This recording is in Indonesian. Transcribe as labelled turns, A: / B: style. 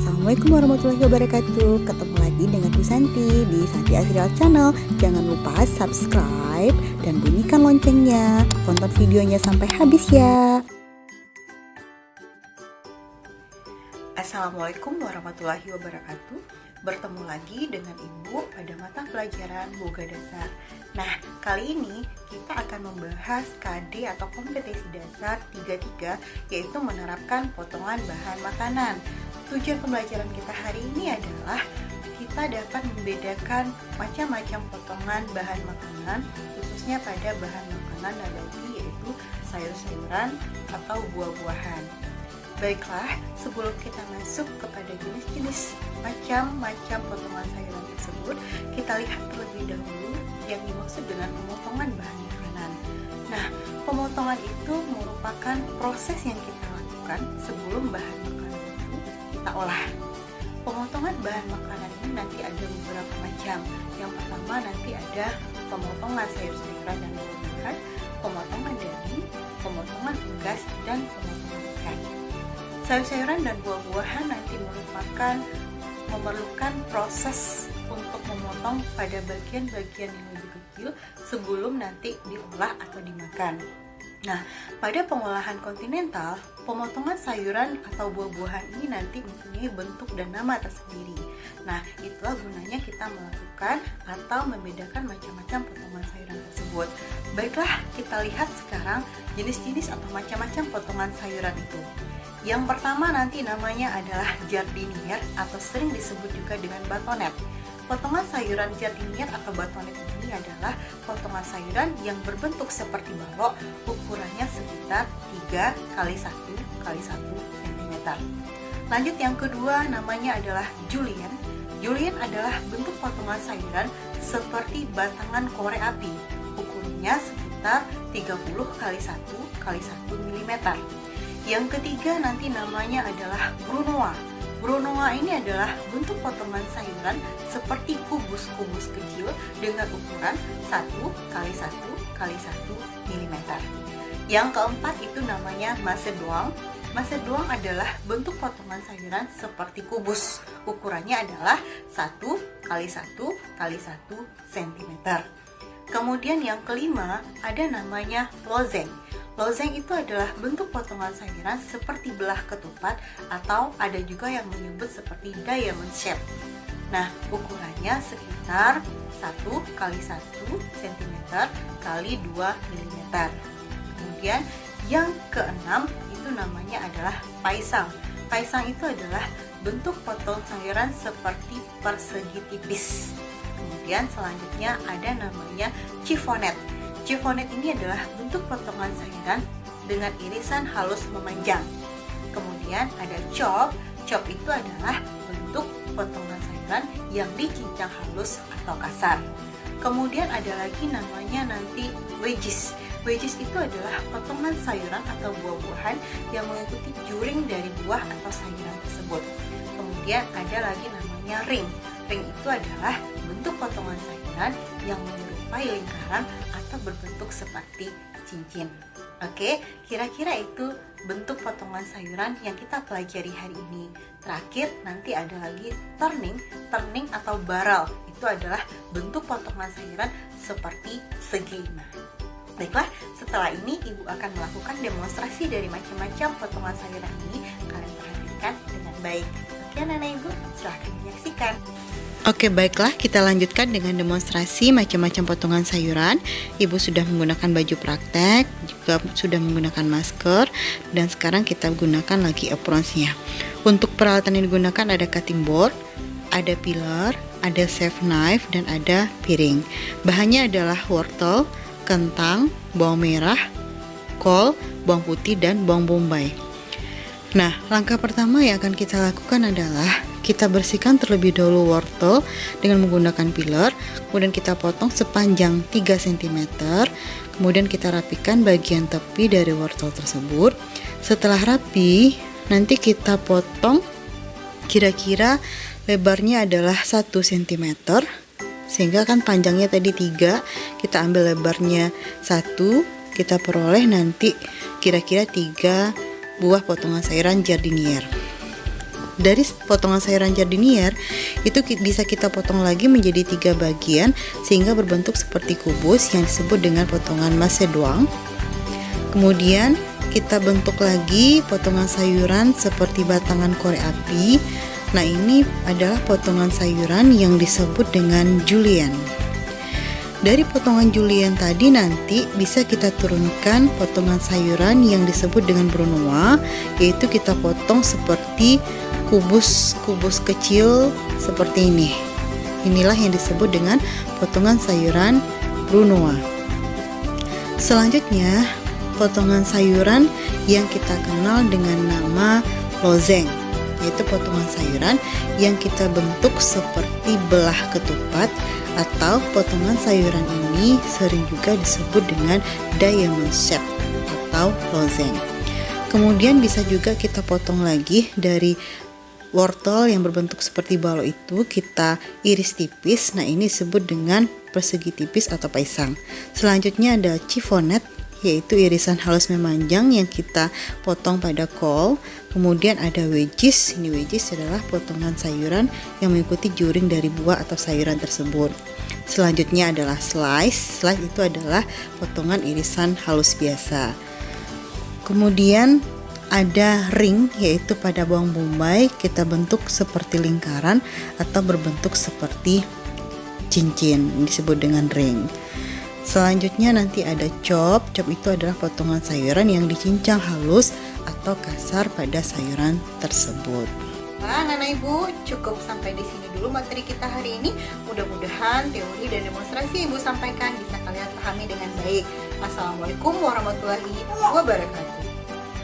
A: Assalamualaikum warahmatullahi wabarakatuh. Ketemu lagi dengan Bu Santi di Santi Azriel Channel. Jangan lupa subscribe dan bunyikan loncengnya. Tonton videonya sampai habis ya. Assalamualaikum warahmatullahi wabarakatuh. Bertemu lagi dengan Ibu pada mata pelajaran Boga Dasar. Nah, kali ini kita akan membahas KD atau kompetensi dasar 33, yaitu menerapkan potongan bahan makanan. Tujuan pembelajaran kita hari ini adalah kita dapat membedakan macam-macam potongan bahan makanan, khususnya pada bahan makanan nabati, yaitu sayur-sayuran atau buah-buahan. Baiklah, sebelum kita masuk kepada jenis-jenis macam-macam potongan sayuran tersebut, kita lihat terlebih dahulu yang dimaksud dengan pemotongan bahan makanan. Nah, pemotongan itu merupakan proses yang kita lakukan sebelum bahan makanan itu kita olah. Pemotongan bahan makanan ini nanti ada beberapa macam. Yang pertama nanti ada pemotongan sayur-sayuran dan buah-buahan, pemotongan daging, pemotongan unggas, dan pemotongan ikan. Sayur-sayuran dan buah-buahan nanti memerlukan proses untuk memotong pada bagian-bagian yang lebih kecil sebelum nanti diolah atau dimakan. Nah, pada pengolahan kontinental, pemotongan sayuran atau buah-buahan ini nanti mempunyai bentuk dan nama tersendiri. Nah, itulah gunanya kita melakukan atau membedakan macam-macam potongan sayuran tersebut. Baiklah, kita lihat sekarang jenis-jenis atau macam-macam potongan sayuran itu. Yang pertama nanti namanya adalah jardinier atau sering disebut juga dengan batonet. Potongan sayuran jardinier atau batonet ini adalah potongan sayuran yang berbentuk seperti balok, ukurannya sekitar 3 x 1 x 1 cm. Lanjut yang kedua namanya adalah julienne. Julienne adalah bentuk potongan sayuran seperti batangan korek api, ukurannya sekitar 30 x 1 x 1 mm. Yang ketiga nanti namanya adalah brunoise. Brunoise ini adalah bentuk potongan sayuran seperti kubus-kubus kecil dengan ukuran 1 x 1 x 1 mm. Yang keempat itu namanya macédoine. Macédoine adalah bentuk potongan sayuran seperti kubus. Ukurannya adalah 1 x 1 x 1 cm. Kemudian yang kelima ada namanya lozeng. Lozeng itu adalah bentuk potongan sayuran seperti belah ketupat atau ada juga yang menyebut seperti diamond shape. Nah, ukurannya sekitar 1 x 1 cm x 2 mm. Kemudian yang keenam itu namanya adalah paisang. Paisang itu adalah bentuk potong sayuran seperti persegi tipis. Kemudian selanjutnya ada namanya chiffonette. Chiffonette ini adalah bentuk potongan sayuran dengan irisan halus memanjang. Kemudian ada chop. Chop itu adalah bentuk potongan sayuran yang dicincang halus atau kasar. Kemudian ada lagi namanya nanti wedges. Wedges itu adalah potongan sayuran atau buah-buahan yang mengikuti juring dari buah atau sayuran tersebut. Kemudian ada lagi namanya ring. Ring itu adalah bentuk potongan sayuran yang menyerupai lingkaran atau berbentuk seperti cincin. Oke, kira-kira itu bentuk potongan sayuran yang kita pelajari hari ini. Terakhir nanti ada lagi turning atau barrel. Itu adalah bentuk potongan sayuran seperti segi. Baiklah, setelah ini Ibu akan melakukan demonstrasi dari macam-macam potongan sayuran ini. Kalian perhatikan dengan baik. Oke, Anak-anak Ibu, silahkan menyaksikan.
B: Oke, baiklah, kita lanjutkan dengan demonstrasi macam-macam potongan sayuran. Ibu sudah menggunakan baju praktek, juga sudah menggunakan masker, dan sekarang kita gunakan lagi apronsnya. Untuk peralatan yang digunakan ada cutting board, ada peeler, ada chef knife, dan ada piring. Bahannya adalah wortel, kentang, bawang merah, kol, bawang putih, dan bawang bombay. Nah, langkah pertama yang akan kita lakukan adalah kita bersihkan terlebih dahulu wortel dengan menggunakan peeler, kemudian kita potong sepanjang 3 cm, kemudian kita rapikan bagian tepi dari wortel tersebut. Setelah rapi, nanti kita potong kira-kira lebarnya adalah 1 cm, sehingga kan panjangnya tadi 3, kita ambil lebarnya 1, kita peroleh nanti kira-kira 3 buah potongan sayuran jardinier. dari potongan sayuran jardinier itu bisa kita potong lagi menjadi 3 bagian sehingga berbentuk seperti kubus yang disebut dengan potongan macédoine. Kemudian kita bentuk lagi potongan sayuran seperti batangan korek api. Nah, ini adalah potongan sayuran yang disebut dengan julienne. Dari potongan julienne tadi nanti bisa kita turunkan potongan sayuran yang disebut dengan brunoise, yaitu kita potong seperti kubus-kubus kecil seperti ini. Inilah yang disebut dengan potongan sayuran brunoise. Selanjutnya, potongan sayuran yang kita kenal dengan nama lozeng, yaitu potongan sayuran yang kita bentuk seperti belah ketupat, atau potongan sayuran ini sering juga disebut dengan diamond shape atau lozeng. Kemudian bisa juga kita potong lagi dari wortel yang berbentuk seperti balok itu, kita iris tipis. Nah, ini disebut dengan persegi tipis atau paisang. Selanjutnya ada chiffonette, yaitu irisan halus memanjang yang kita potong pada kol. Kemudian ada wedges. Ini wedges adalah potongan sayuran yang mengikuti juring dari buah atau sayuran tersebut. Selanjutnya adalah slice. Slice itu adalah potongan irisan halus biasa. Kemudian ada ring, yaitu pada bawang bombay kita bentuk seperti lingkaran atau berbentuk seperti cincin, disebut dengan ring. Selanjutnya nanti ada chop. Chop itu adalah potongan sayuran yang dicincang halus atau kasar pada sayuran tersebut.
A: Nah, Nana Ibu, cukup sampai di sini dulu materi kita hari ini. Mudah-mudahan teori dan demonstrasi Ibu sampaikan bisa kalian pahami dengan baik. Assalamualaikum warahmatullahi wabarakatuh.